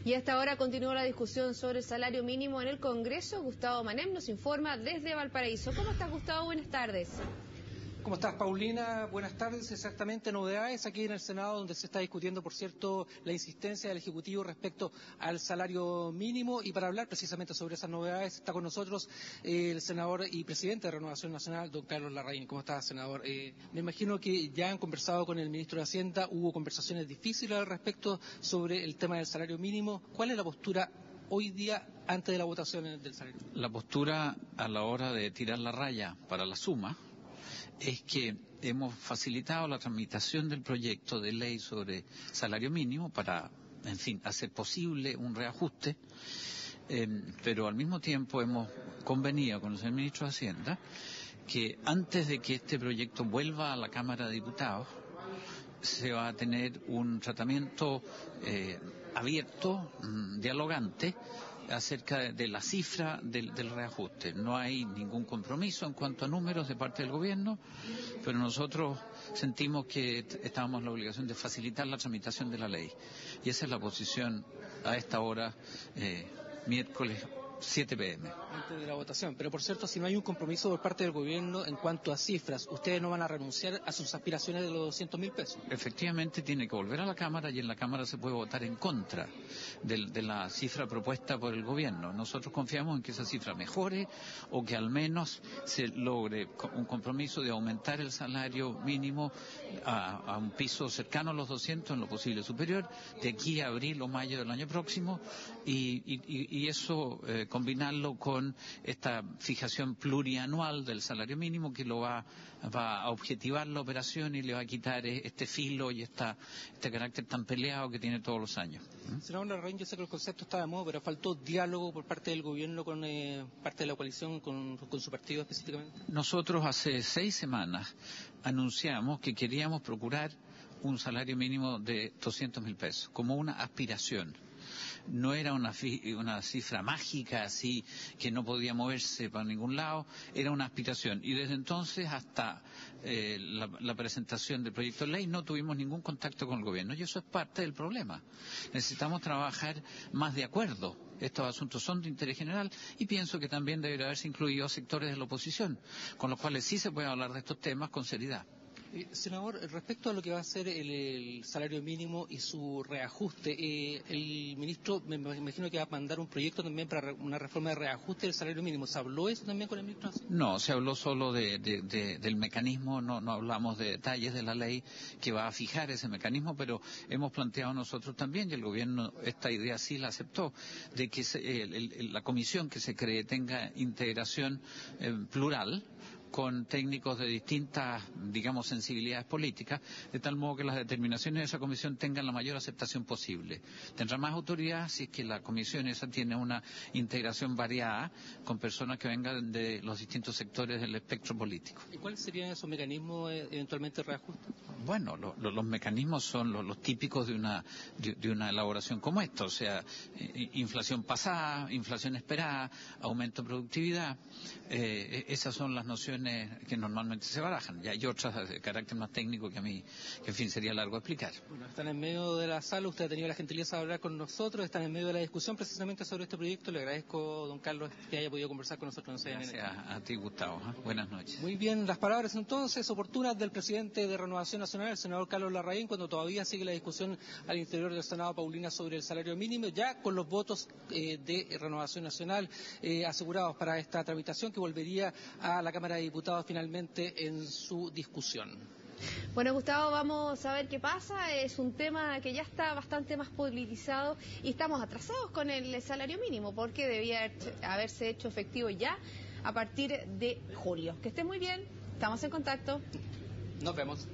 Y a esta hora continúa la discusión sobre el salario mínimo en el Congreso. Gustavo Manem nos informa desde Valparaíso. ¿Cómo estás, Gustavo? Buenas tardes. ¿Cómo estás, Paulina? Buenas tardes. Exactamente, novedades aquí en el Senado, donde se está discutiendo, por cierto, la insistencia del Ejecutivo respecto al salario mínimo. Y para hablar precisamente sobre esas novedades está con nosotros el senador y presidente de Renovación Nacional, don Carlos Larraín. ¿Cómo está, senador? Me imagino que ya han conversado con el ministro de Hacienda, hubo conversaciones difíciles al respecto sobre el tema del salario mínimo. ¿Cuál es la postura hoy día antes de la votación del salario mínimo? La postura a la hora de tirar la raya para la suma es que hemos facilitado la tramitación del proyecto de ley sobre salario mínimo para, en fin, hacer posible un reajuste, pero al mismo tiempo hemos convenido con el señor ministro de Hacienda que antes de que este proyecto vuelva a la Cámara de Diputados se va a tener un tratamiento abierto, dialogante, acerca de la cifra del reajuste. No hay ningún compromiso en cuanto a números de parte del gobierno, pero nosotros sentimos que estábamos en la obligación de facilitar la tramitación de la ley. Y esa es la posición a esta hora, miércoles 7 p.m. Antes de la votación. Pero por cierto, si no hay un compromiso por parte del gobierno en cuanto a cifras, ¿ustedes no van a renunciar a sus aspiraciones de los 200.000 pesos? Efectivamente, tiene que volver a la Cámara y en la Cámara se puede votar en contra de la cifra propuesta por el gobierno. Nosotros confiamos en que esa cifra mejore o que al menos se logre un compromiso de aumentar el salario mínimo a un piso cercano a los 200, en lo posible superior, de aquí a abril o mayo del año próximo, y eso combinarlo con esta fijación plurianual del salario mínimo que lo va a objetivar la operación y le va a quitar este filo y este carácter tan peleado que tiene todos los años. Senador Larraín, yo sé que el concepto está de moda, pero faltó diálogo por parte del gobierno con parte de la coalición, con su partido específicamente. Nosotros hace 6 semanas anunciamos que queríamos procurar un salario mínimo de 200.000 pesos, como una aspiración. No era una cifra mágica así que no podía moverse para ningún lado, era una aspiración. Y desde entonces hasta la presentación del proyecto de ley no tuvimos ningún contacto con el gobierno y eso es parte del problema. Necesitamos trabajar más de acuerdo. Estos asuntos son de interés general y pienso que también debería haberse incluido sectores de la oposición, con los cuales sí se puede hablar de estos temas con seriedad. Senador, respecto a lo que va a ser el salario mínimo y su reajuste, el ministro me imagino que va a mandar un proyecto también para una reforma de reajuste del salario mínimo. ¿Se habló eso también con el ministro? No, se habló solo del mecanismo, no hablamos de detalles de la ley que va a fijar ese mecanismo, pero hemos planteado nosotros también, y el gobierno esta idea sí la aceptó, de que la comisión que se cree tenga integración plural, con técnicos de distintas, digamos, sensibilidades políticas, de tal modo que las determinaciones de esa comisión tengan la mayor aceptación posible. Tendrá más autoridad si es que la comisión esa tiene una integración variada con personas que vengan de los distintos sectores del espectro político. ¿Y cuáles serían esos mecanismos eventualmente de reajuste? Bueno, los mecanismos son los típicos de una elaboración como esta, o sea, inflación pasada, inflación esperada, aumento de productividad, esas son las nociones que normalmente se barajan. Ya hay otras de carácter más técnico que a mí, que en fin sería largo explicar. Bueno, están en medio de la sala, usted ha tenido la gentileza de hablar con nosotros, están en medio de la discusión precisamente sobre este proyecto. Le agradezco, don Carlos, que haya podido conversar con nosotros en CNN. Gracias a ti, Gustavo. Buenas noches. Muy bien, las palabras entonces oportunas del presidente de Renovación Nacional, el senador Carlos Larraín, cuando todavía sigue la discusión al interior del Senado, Paulina, sobre el salario mínimo, ya con los votos de Renovación Nacional asegurados para esta tramitación que volvería a la Cámara de Diputados finalmente en su discusión. Bueno, Gustavo, vamos a ver qué pasa. Es un tema que ya está bastante más politizado y estamos atrasados con el salario mínimo porque debía haberse hecho efectivo ya a partir de julio. Que esté muy bien, estamos en contacto. Nos vemos.